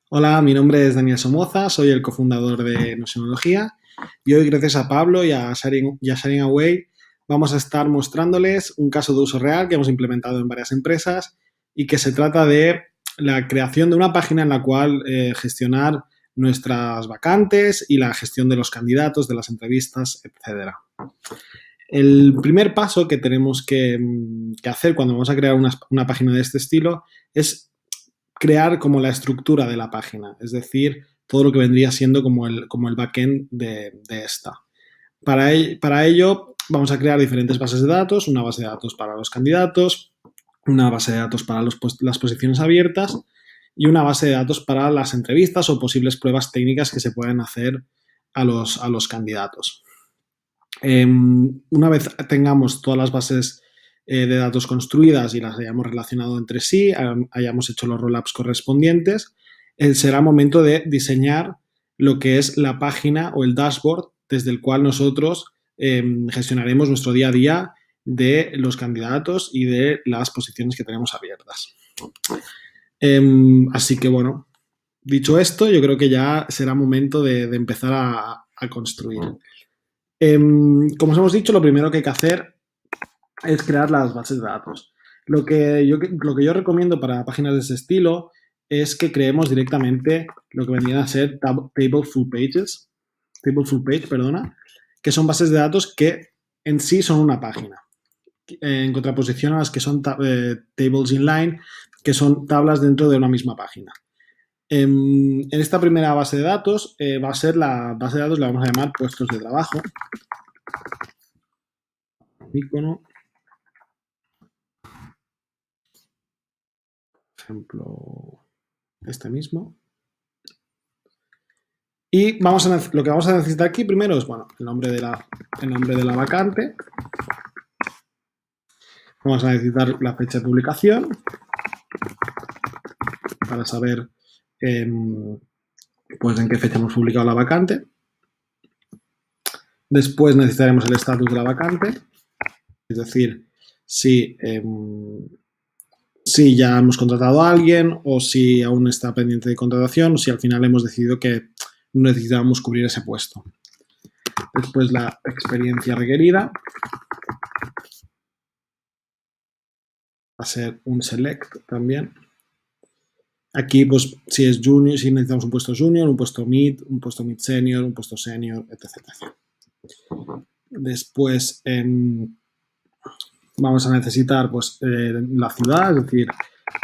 Hola, mi nombre es Daniel Somoza, soy el cofundador de Nocionología y hoy, gracias a Pablo y a Sharing Away, vamos a estar mostrándoles un caso de uso real que hemos implementado en varias empresas y que se trata de la creación de una página en la cual gestionar nuestras vacantes y la gestión de los candidatos, de las entrevistas, etcétera. El primer paso que tenemos que hacer cuando vamos a crear una página de este estilo es crear como la estructura de la página, es decir, todo lo que vendría siendo como el backend de esta. Para ello vamos a crear diferentes bases de datos, una base de datos para los candidatos, una base de datos para las posiciones abiertas y una base de datos para las entrevistas o posibles pruebas técnicas que se pueden hacer a los candidatos. Una vez tengamos todas las bases de datos construidas y las hayamos relacionado entre sí, hayamos hecho los rollups correspondientes, será momento de diseñar lo que es la página o el dashboard desde el cual nosotros gestionaremos nuestro día a día de los candidatos y de las posiciones que tenemos abiertas. Así que, bueno, dicho esto, yo creo que ya será momento de empezar a construir. Como os hemos dicho, lo primero que hay que hacer es crear las bases de datos. Lo que yo recomiendo para páginas de ese estilo es que creemos directamente lo que vendrían a ser table full page, que son bases de datos que en sí son una página, en contraposición a las que son tables inline, que son tablas dentro de una misma página. En esta primera base de datos va a ser la base de datos, la vamos a llamar puestos de trabajo. Icono. Ejemplo, este mismo. Y lo que vamos a necesitar aquí primero es, bueno, el nombre de la vacante. Vamos a necesitar la fecha de publicación para saber pues en qué fecha hemos publicado la vacante. Después necesitaremos el estatus de la vacante, es decir, si ya hemos contratado a alguien o si aún está pendiente de contratación o si al final hemos decidido que no necesitábamos cubrir ese puesto. Después la experiencia requerida. Va a ser un select también. Aquí, pues, si es junior, si necesitamos un puesto junior, un puesto mid senior, un puesto senior, etc. Después vamos a necesitar, pues, la ciudad, es decir,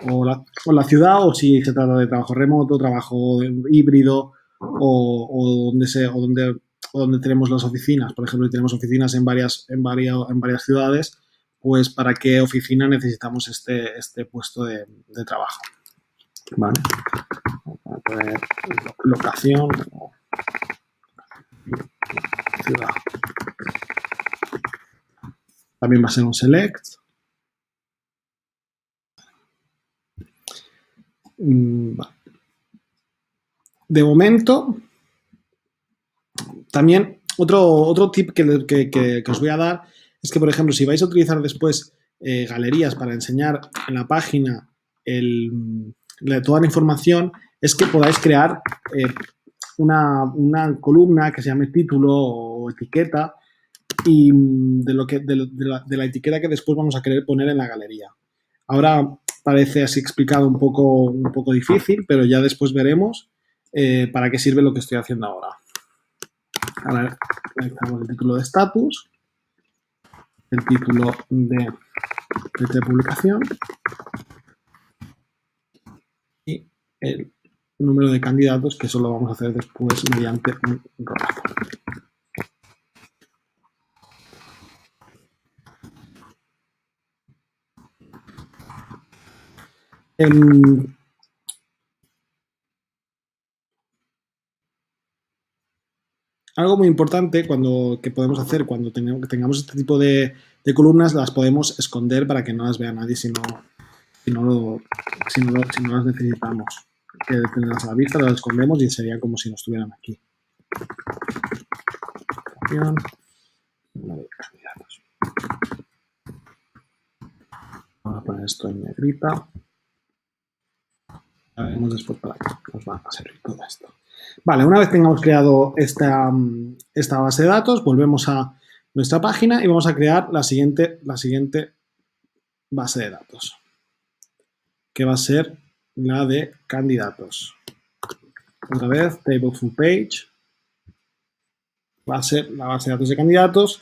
o la ciudad, o si se trata de trabajo remoto, trabajo híbrido, o donde tenemos las oficinas. Por ejemplo, si tenemos oficinas en varias ciudades, pues para qué oficina necesitamos este puesto de trabajo. Vale. Vamos a poner locación o ciudad. También va a ser un select. Vale. De momento, también otro tip que os voy a dar es que, por ejemplo, si vais a utilizar después galerías para enseñar en la página toda la información, es que podáis crear una columna que se llame título o etiqueta y de la etiqueta que después vamos a querer poner en la galería. Ahora parece así explicado un poco difícil, pero ya después veremos para qué sirve lo que estoy haciendo ahora. Ahora necesitamos el título de status, el título de fecha de publicación y el número de candidatos, que eso lo vamos a hacer después mediante un rollup. Algo muy importante que podemos hacer cuando tengamos este tipo de columnas, las podemos esconder para que no las vea nadie si no las necesitamos. Que tenerlas a la vista, las escondemos y sería como si no estuvieran aquí. Vamos a poner esto en negrita. La veremos después para qué nos va a servir todo esto. Vale, una vez tengamos creado esta base de datos, volvemos a nuestra página y vamos a crear la siguiente base de datos, que va a ser la de candidatos. Otra vez, table full page. Va a ser la base de datos de candidatos,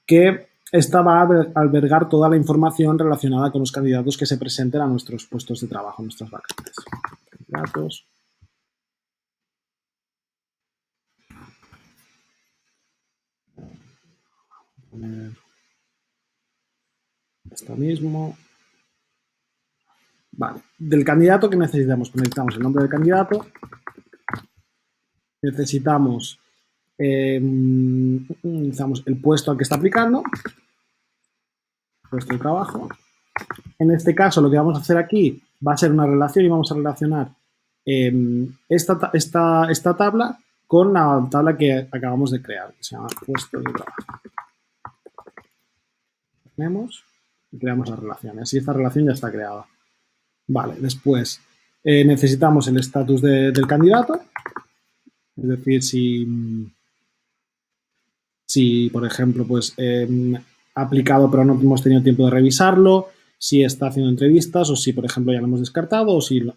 que esta va a albergar toda la información relacionada con los candidatos que se presenten a nuestros puestos de trabajo, nuestras vacantes. Candidatos. Poner esto mismo. Vale. Del candidato, ¿qué necesitamos? Pues necesitamos el nombre del candidato. Necesitamos el puesto al que está aplicando. Puesto de trabajo. En este caso, lo que vamos a hacer aquí va a ser una relación y vamos a relacionar esta tabla con la tabla que acabamos de crear, que se llama puesto de trabajo. Tenemos y creamos la relación. Así esta relación ya está creada. Vale, después necesitamos el estatus del candidato, es decir, si por ejemplo, pues ha aplicado pero no hemos tenido tiempo de revisarlo, si está haciendo entrevistas o si, por ejemplo, ya lo hemos descartado o si lo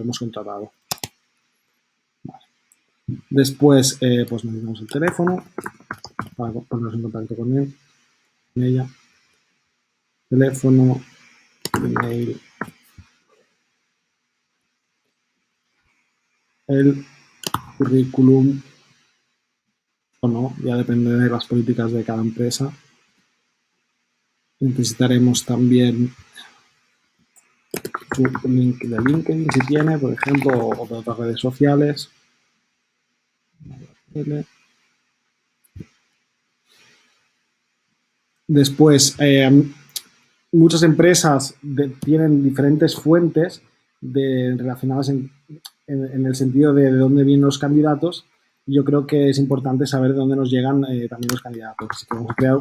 hemos contratado. Vale. Después, pues necesitamos el teléfono para ponernos en contacto con él, con ella. Teléfono, email, el currículum o no, ya depende de las políticas de cada empresa. Necesitaremos también un link de LinkedIn si tiene, por ejemplo, o de otras redes sociales. Después, muchas empresas tienen diferentes fuentes relacionadas en el sentido de dónde vienen los candidatos. Yo creo que es importante saber de dónde nos llegan también los candidatos. Así que vamos a crear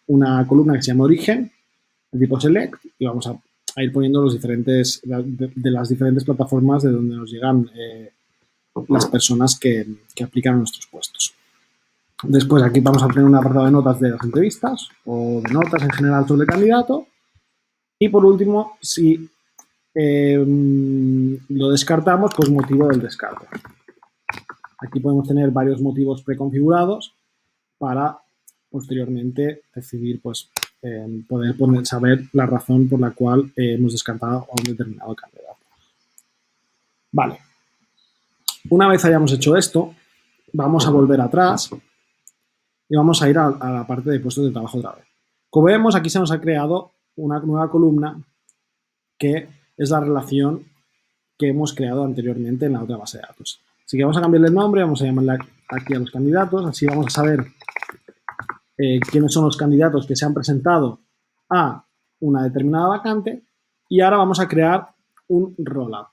una columna que se llama Origen, de tipo Select, y vamos a ir poniendo los diferentes de las diferentes plataformas de donde nos llegan las personas que aplican a nuestros puestos. Después aquí vamos a tener un apartado de notas de las entrevistas o de notas en general sobre el candidato. Y por último, si lo descartamos, pues motivo del descarte. Aquí podemos tener varios motivos preconfigurados para posteriormente decidir, pues, poder saber la razón por la cual hemos descartado a un determinado candidato. Vale. Una vez hayamos hecho esto, vamos a volver atrás y vamos a ir a la parte de puestos de trabajo otra vez. Como vemos, aquí se nos ha creado una nueva columna que es la relación que hemos creado anteriormente en la otra base de datos. Así que vamos a cambiarle el nombre, vamos a llamarle aquí a los candidatos, así vamos a saber quiénes son los candidatos que se han presentado a una determinada vacante y ahora vamos a crear un roll-up.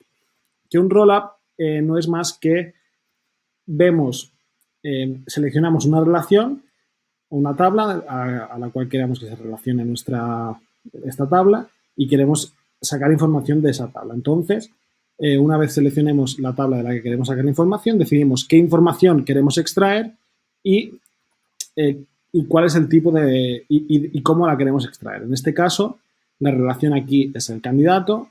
Que un roll-up no es más que seleccionamos una relación, una tabla a la cual queremos que se relacione esta tabla y queremos sacar información de esa tabla. Entonces, una vez seleccionemos la tabla de la que queremos sacar la información, decidimos qué información queremos extraer y cuál es el tipo y cómo la queremos extraer. En este caso, la relación aquí es el candidato.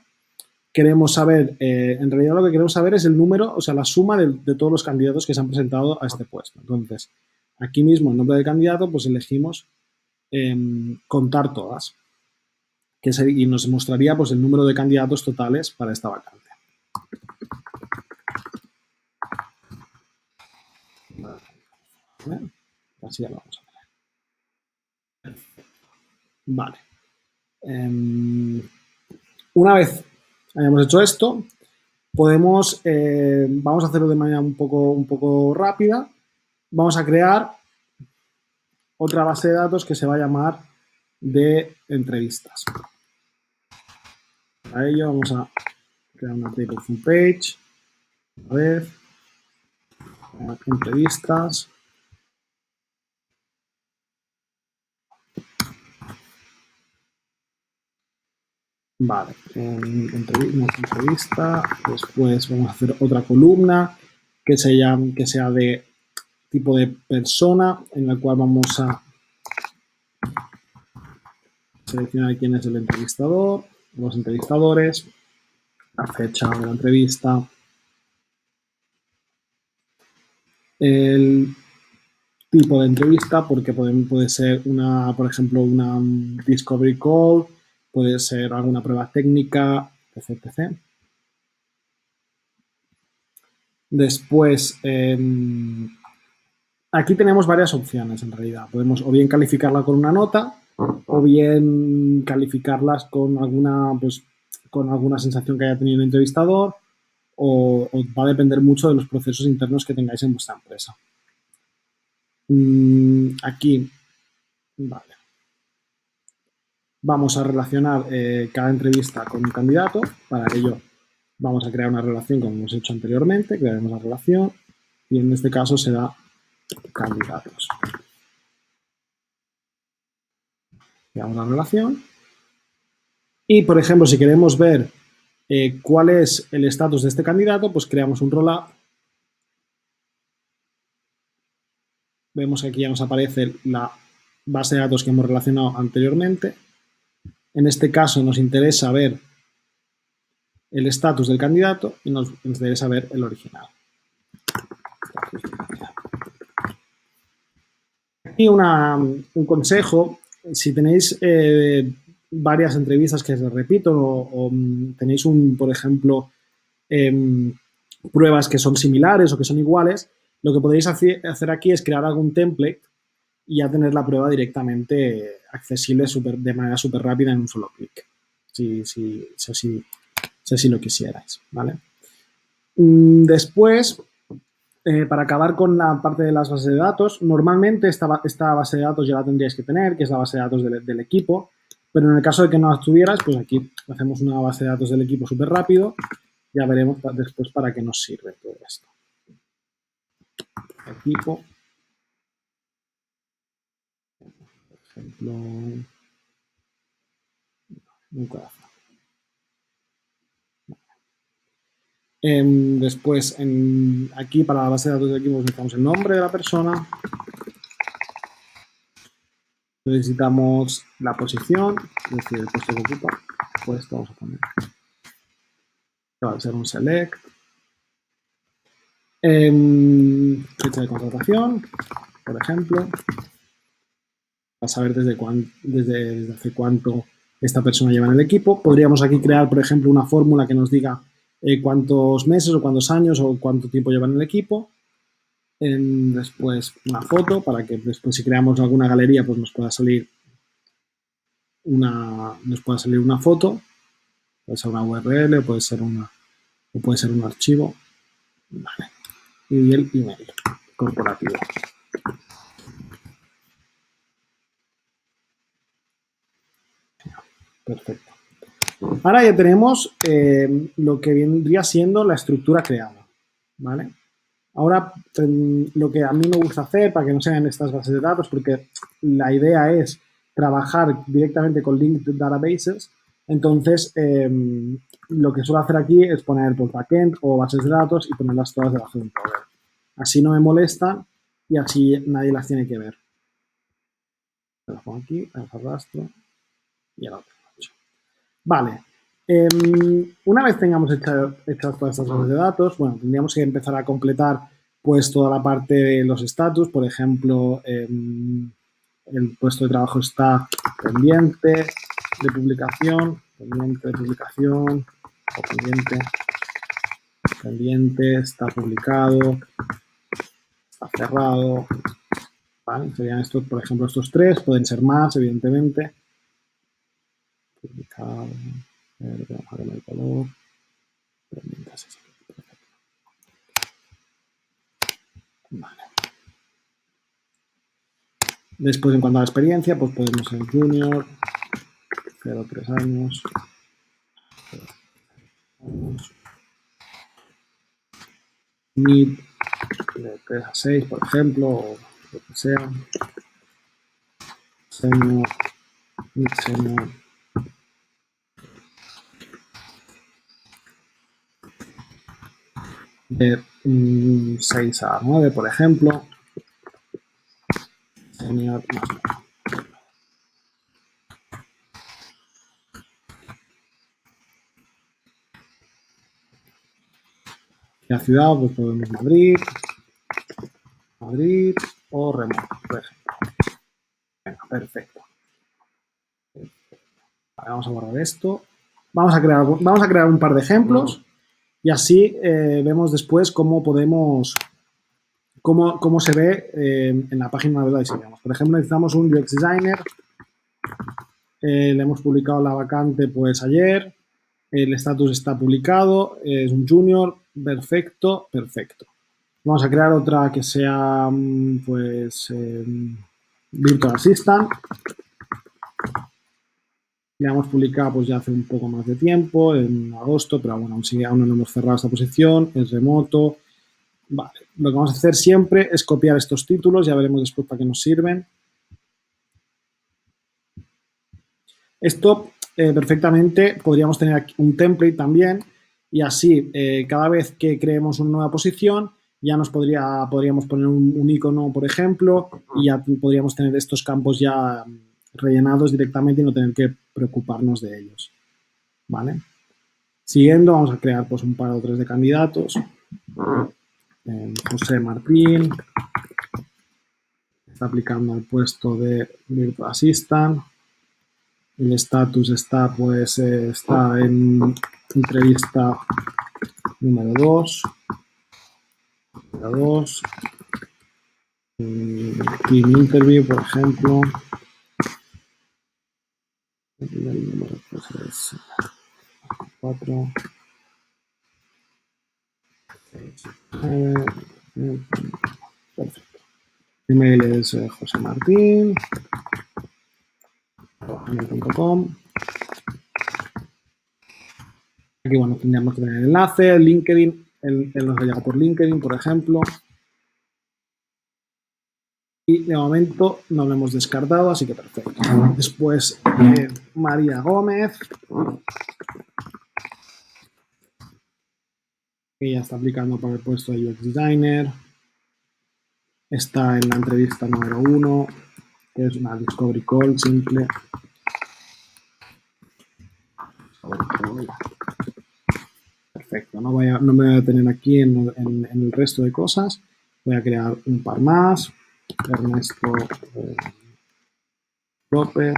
Queremos saber, en realidad lo que queremos saber es el número, o sea, la suma de todos los candidatos que se han presentado a este puesto. Entonces, aquí mismo, el nombre del candidato, pues elegimos contar todas. Y nos mostraría pues el número de candidatos totales para esta vacante. ¿Vale? Así ya lo vamos a ver. Vale. Una vez hayamos hecho esto, vamos a hacerlo de manera un poco rápida. Vamos a crear otra base de datos que se va a llamar de entrevistas. Para ello vamos a crear una table full page. A ver, entrevistas. Vale, una entrevista, después vamos a hacer otra columna que sea de tipo de persona, en la cual vamos a seleccionar quién es el entrevistador, los entrevistadores, la fecha de la entrevista, el tipo de entrevista, porque puede ser por ejemplo, una discovery call, puede ser alguna prueba técnica, etc. Después, aquí tenemos varias opciones en realidad. Podemos o bien calificarla con una nota o bien calificarlas con alguna sensación que haya tenido el entrevistador o va a depender mucho de los procesos internos que tengáis en vuestra empresa. Aquí, vale. Vamos a relacionar cada entrevista con un candidato. Para ello vamos a crear una relación como hemos hecho anteriormente. Crearemos la relación y en este caso será candidatos. Creamos la relación. Y, por ejemplo, si queremos ver cuál es el estatus de este candidato, pues creamos un rollup. Vemos que aquí ya nos aparece la base de datos que hemos relacionado anteriormente. En este caso nos interesa ver el estatus del candidato y nos interesa ver el original. Aquí un consejo, si tenéis varias entrevistas que les repito o tenéis por ejemplo, pruebas que son similares o que son iguales, lo que podéis hacer aquí es crear algún template y ya tener la prueba directamente accesible de manera súper rápida en un solo clic, si así lo quisierais, ¿vale? Después, para acabar con la parte de las bases de datos, normalmente esta base de datos ya la tendríais que tener, que es la base de datos del equipo, pero en el caso de que no la tuvieras, pues aquí hacemos una base de datos del equipo súper rápido. Ya veremos después para qué nos sirve todo esto. Equipo. Por ejemplo, un corazón. Después, aquí para la base de datos del equipo necesitamos el nombre de la persona. Necesitamos la posición, es decir, el puesto que ocupa. Puesto, vamos a poner. Va a ser un select. Fecha de contratación, por ejemplo. Para saber desde hace cuánto esta persona lleva en el equipo. Podríamos aquí crear, por ejemplo, una fórmula que nos diga cuántos meses o cuántos años o cuánto tiempo lleva en el equipo. Después una foto para que después si creamos alguna galería pues nos pueda salir una foto. Puede ser una URL, puede ser un archivo. Vale. Y el email corporativo. Perfecto. Ahora ya tenemos lo que vendría siendo la estructura creada, ¿vale? Ahora, lo que a mí me gusta hacer, para que no sean estas bases de datos, porque la idea es trabajar directamente con linked databases, entonces lo que suelo hacer aquí es poner por backend o bases de datos y ponerlas todas debajo de un poder. Así no me molestan y así nadie las tiene que ver. Las pongo aquí, las arrastro y ahora lo tengo hecho. Vale. Una vez tengamos hechas todas estas bases de datos, bueno, tendríamos que empezar a completar pues toda la parte de los estatus, por ejemplo, el puesto de trabajo está pendiente de publicación, o pendiente, está publicado, está cerrado, ¿vale? Serían estos, por ejemplo, estos tres, pueden ser más, evidentemente. Publicado, vamos a ver el color. Vale. Después, en cuanto a la experiencia, pues podemos ser junior, 0 a 3 años, mid, de 3 a 6, por ejemplo, o lo que sea, senior, mid senior, de 6 a 9, por ejemplo. Senior más nuevo. La ciudad, pues podemos Madrid o remoto, por ejemplo. Venga, perfecto. Vale, vamos a borrar esto. Vamos a crear un par de ejemplos y así vemos después cómo podemos, cómo se ve en la página web que diseñamos. Por ejemplo, necesitamos un UX designer. Le hemos publicado la vacante pues ayer. El estatus está publicado. Es un junior. Perfecto, perfecto. Vamos a crear otra que sea pues Virtual Assistant. La hemos publicado pues ya hace un poco más de tiempo, en agosto, pero bueno, aún no hemos cerrado esta posición, es remoto. Vale, lo que vamos a hacer siempre es copiar estos títulos, ya veremos después para qué nos sirven. Esto perfectamente podríamos tener aquí un template también y así cada vez que creemos una nueva posición ya podríamos poner un icono, por ejemplo, y ya podríamos tener estos campos ya rellenados directamente y no tener que preocuparnos de ellos. ¿Vale? Siguiendo, vamos a crear pues un par o tres de candidatos. José Martín está aplicando al puesto de Virtual Assistant. El estatus está pues está en entrevista número 2. Team interview, por ejemplo. El número pues es 4. 6, 9. Perfecto. Email es josemartin@gmail.com. Aquí, bueno, tendríamos que tener el enlace, LinkedIn, él nos ha llegado por LinkedIn, por ejemplo. Y de momento no lo hemos descartado, así que perfecto. Después, María Gómez, que ya está aplicando para el puesto de UX Designer. Está en la entrevista número 1, que es una Discovery Call simple. Perfecto, no me voy a detener aquí en el resto de cosas. Voy a crear un par más. Ernesto López,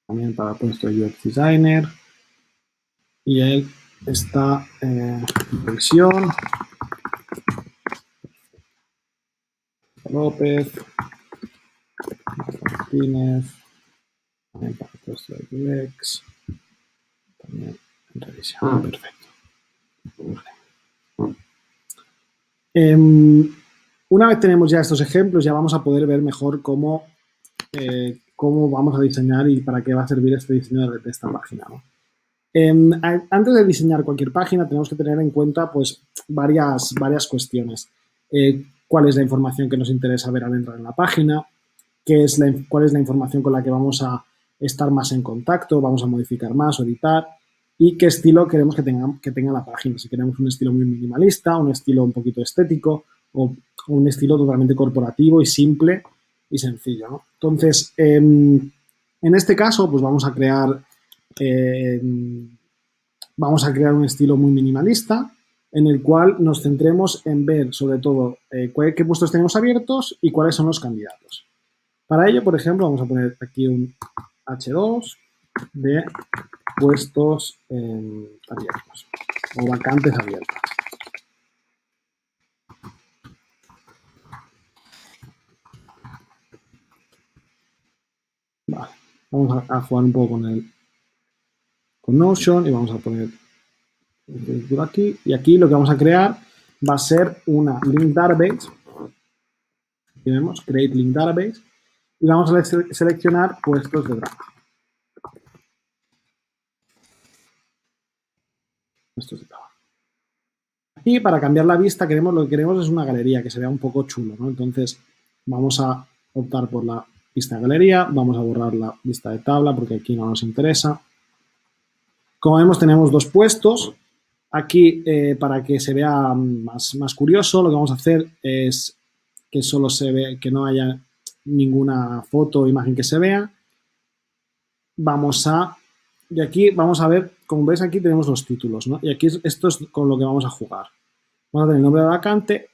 también para el puesto de UX Designer. Y él está en revisión. López, Martínez, también para el puesto de UX. También en revisión. Perfecto. Vale. Una vez tenemos ya estos ejemplos, ya vamos a poder ver mejor cómo vamos a diseñar y para qué va a servir este diseño de esta página, ¿no? Antes de diseñar cualquier página tenemos que tener en cuenta pues varias cuestiones. ¿Cuál es la información que nos interesa ver al entrar en la página? ¿Cuál es la información con la que vamos a estar más en contacto? ¿Vamos a modificar más o editar? ¿Y qué estilo queremos que tenga la página? Si queremos un estilo muy minimalista, un estilo un poquito estético o un estilo totalmente corporativo y simple y sencillo, ¿no? Entonces, en este caso, pues vamos a crear un estilo muy minimalista en el cual nos centremos en ver sobre todo qué puestos tenemos abiertos y cuáles son los candidatos. Para ello, por ejemplo, vamos a poner aquí un H2 de puestos abiertos o vacantes abiertas. Vale, vamos a jugar un poco con Notion y vamos a poner aquí. Y aquí lo que vamos a crear va a ser una link database. Aquí vemos Create Link Database y vamos a seleccionar puestos de trabajo. Puestos de trabajo. Aquí, para cambiar la vista, lo que queremos es una galería que se vea un poco chulo, ¿no? Entonces, vamos a optar por la vista de galería, vamos a borrar la vista de tabla porque aquí no nos interesa. Como vemos, tenemos dos puestos. Aquí, para que se vea más curioso, lo que vamos a hacer es que solo se ve, que no haya ninguna foto o imagen que se vea. Y aquí vamos a ver, como veis aquí tenemos los títulos, ¿no? Y aquí esto es con lo que vamos a jugar. Vamos a tener el nombre de la vacante,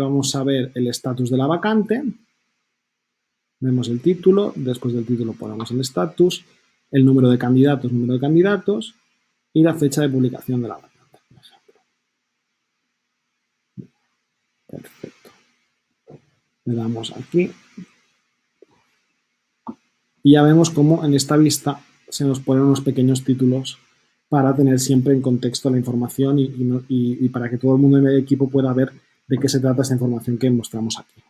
vamos a ver el estatus de la vacante, vemos el título, después del título ponemos el estatus, el número de candidatos y la fecha de publicación de la vacante, por ejemplo. Perfecto. Le damos aquí y ya vemos cómo en esta vista se nos ponen unos pequeños títulos para tener siempre en contexto la información y para que todo el mundo en el equipo pueda ver de qué se trata esta información que mostramos aquí.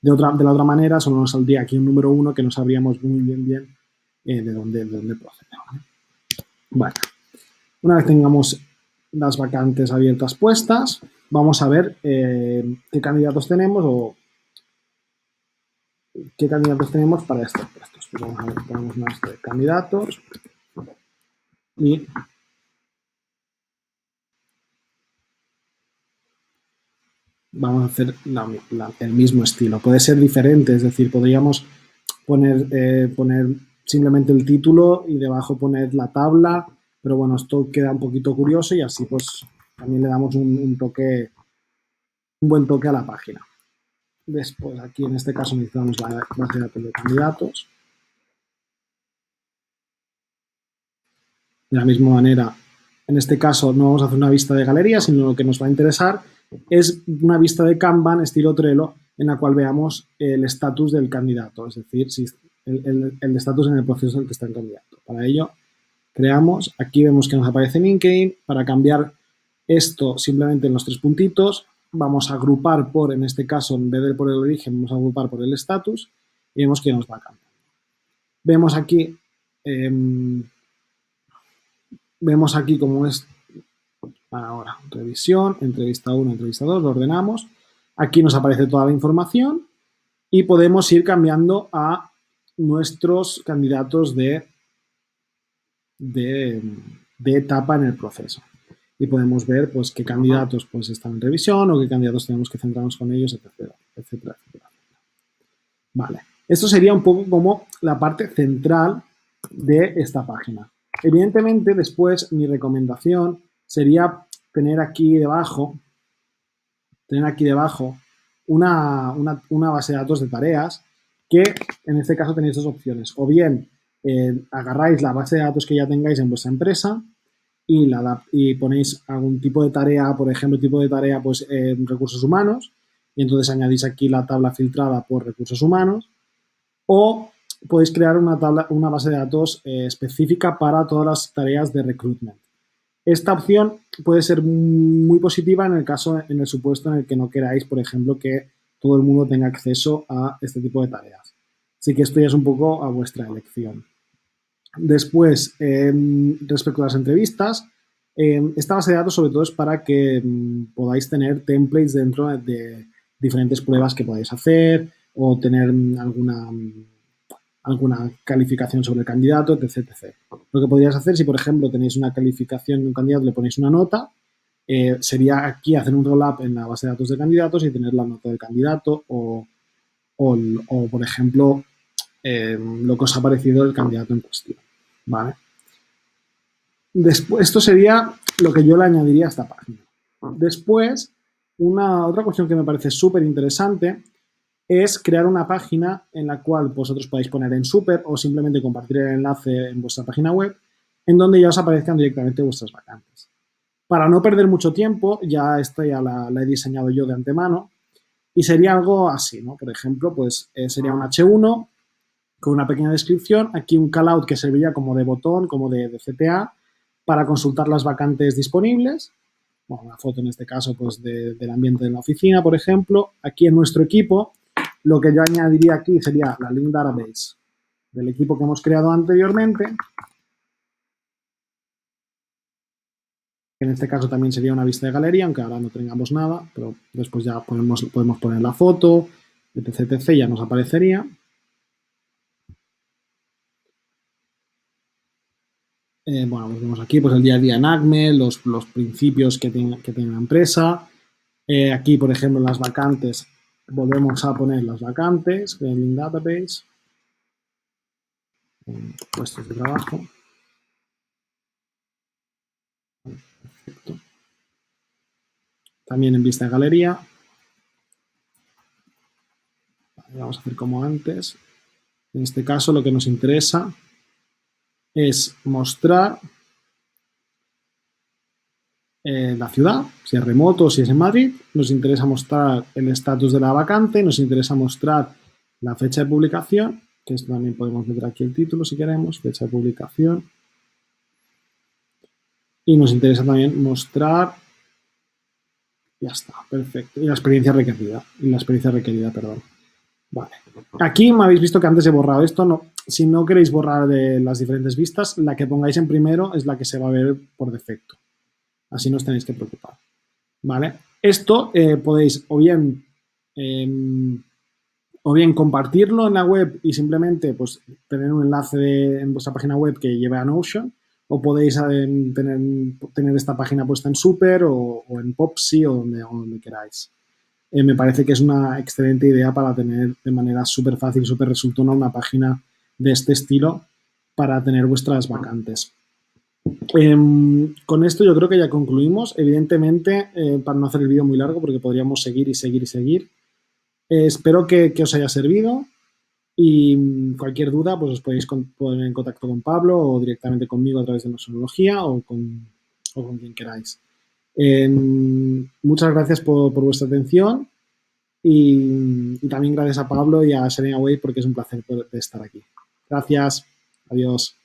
De la otra manera, solo nos saldría aquí un número 1 que no sabríamos muy bien de dónde procede. Bueno, una vez tengamos las vacantes abiertas puestas, vamos a ver qué candidatos tenemos para estos puestos. Vamos a ver, ponemos una lista de candidatos y vamos a hacer el mismo estilo. Puede ser diferente, es decir, podríamos poner simplemente el título y debajo poner la tabla, pero bueno, esto queda un poquito curioso y así pues también le damos un buen toque a la página. Después aquí en este caso necesitamos la base de datos de candidatos. De la misma manera, en este caso no vamos a hacer una vista de galería, sino lo que nos va a interesar es una vista de Kanban estilo Trello en la cual veamos el estatus del candidato, es decir, si el estatus en el proceso en el que está el candidato. Para ello, creamos, aquí vemos que nos aparece LinkedIn, para cambiar esto simplemente en los 3 puntitos, vamos a agrupar por, en este caso, en vez de por el origen, vamos a agrupar por el estatus y vemos que nos va a cambiar. Vemos aquí cómo es ahora, revisión, entrevista 1, entrevista 2, lo ordenamos. Aquí nos aparece toda la información y podemos ir cambiando a nuestros candidatos de etapa en el proceso. Y podemos ver pues qué candidatos pues están en revisión o qué candidatos tenemos que centrarnos con ellos, etcétera, etcétera, etcétera. Vale, esto sería un poco como la parte central de esta página. Evidentemente, después mi recomendación sería tener aquí debajo una base de datos de tareas que en este caso tenéis 2 opciones. O bien agarráis la base de datos que ya tengáis en vuestra empresa y ponéis algún tipo de tarea, por ejemplo, pues recursos humanos, y entonces añadís aquí la tabla filtrada por recursos humanos, o podéis crear una base de datos específica para todas las tareas de recruitment. Esta opción puede ser muy positiva en el supuesto en el que no queráis, por ejemplo, que todo el mundo tenga acceso a este tipo de tareas. Así que esto ya es un poco a vuestra elección. Después, respecto a las entrevistas, esta base de datos sobre todo es para que podáis tener templates dentro de diferentes pruebas que podáis hacer o tener alguna calificación sobre el candidato, etc, etc. Lo que podríais hacer, si por ejemplo tenéis una calificación de un candidato, le ponéis una nota, sería aquí hacer un roll-up en la base de datos de candidatos y tener la nota del candidato o por ejemplo, lo que os ha parecido el candidato en cuestión. ¿Vale? Después, esto sería lo que yo le añadiría a esta página. Después, otra cuestión que me parece súper interesante es crear una página en la cual vosotros podáis poner en súper o simplemente compartir el enlace en vuestra página web en donde ya os aparezcan directamente vuestras vacantes. Para no perder mucho tiempo, esta ya la he diseñado yo de antemano y sería algo así, ¿no? Por ejemplo, pues sería un H1 con una pequeña descripción, aquí un callout que serviría como de botón, como de CTA, para consultar las vacantes disponibles, bueno, una foto en este caso pues del ambiente de la oficina, por ejemplo. Aquí en nuestro equipo, lo que yo añadiría aquí sería la link database del equipo que hemos creado anteriormente. En este caso también sería una vista de galería, aunque ahora no tengamos nada, pero después ya podemos poner la foto, etc, etc, ya nos aparecería. Bueno, pues vemos aquí pues el día a día en ACME, los principios que tiene la empresa. Aquí, por ejemplo, en las vacantes, volvemos a poner las vacantes, en Link Database, puestos de trabajo. Perfecto. También en vista de galería. Vamos a hacer como antes. En este caso, lo que nos interesa es mostrar la ciudad, si es remoto o si es en Madrid. Nos interesa mostrar el estatus de la vacante, nos interesa mostrar la fecha de publicación, que esto también podemos meter aquí el título si queremos, fecha de publicación. Y nos interesa también mostrar, ya está, perfecto, y la experiencia requerida, perdón. Vale. Aquí me habéis visto que antes he borrado esto. No, si no queréis borrar de las diferentes vistas, la que pongáis en primero es la que se va a ver por defecto. Así no os tenéis que preocupar. ¿Vale? Esto podéis o bien compartirlo en la web y simplemente pues, tener un enlace en vuestra página web que lleve a Notion, o podéis tener esta página puesta en Super o en Popsy o donde queráis. Me parece que es una excelente idea para tener de manera súper fácil, súper resultona una página de este estilo para tener vuestras vacantes. Con esto yo creo que ya concluimos. Evidentemente, para no hacer el vídeo muy largo, porque podríamos seguir y seguir y seguir. Espero que os haya servido y cualquier duda, pues os podéis poner en contacto con Pablo o directamente conmigo a través de Nosonología o con quien queráis. Muchas gracias por vuestra atención y también gracias a Pablo y a Serena Way porque es un placer poder estar aquí. Gracias. Adiós.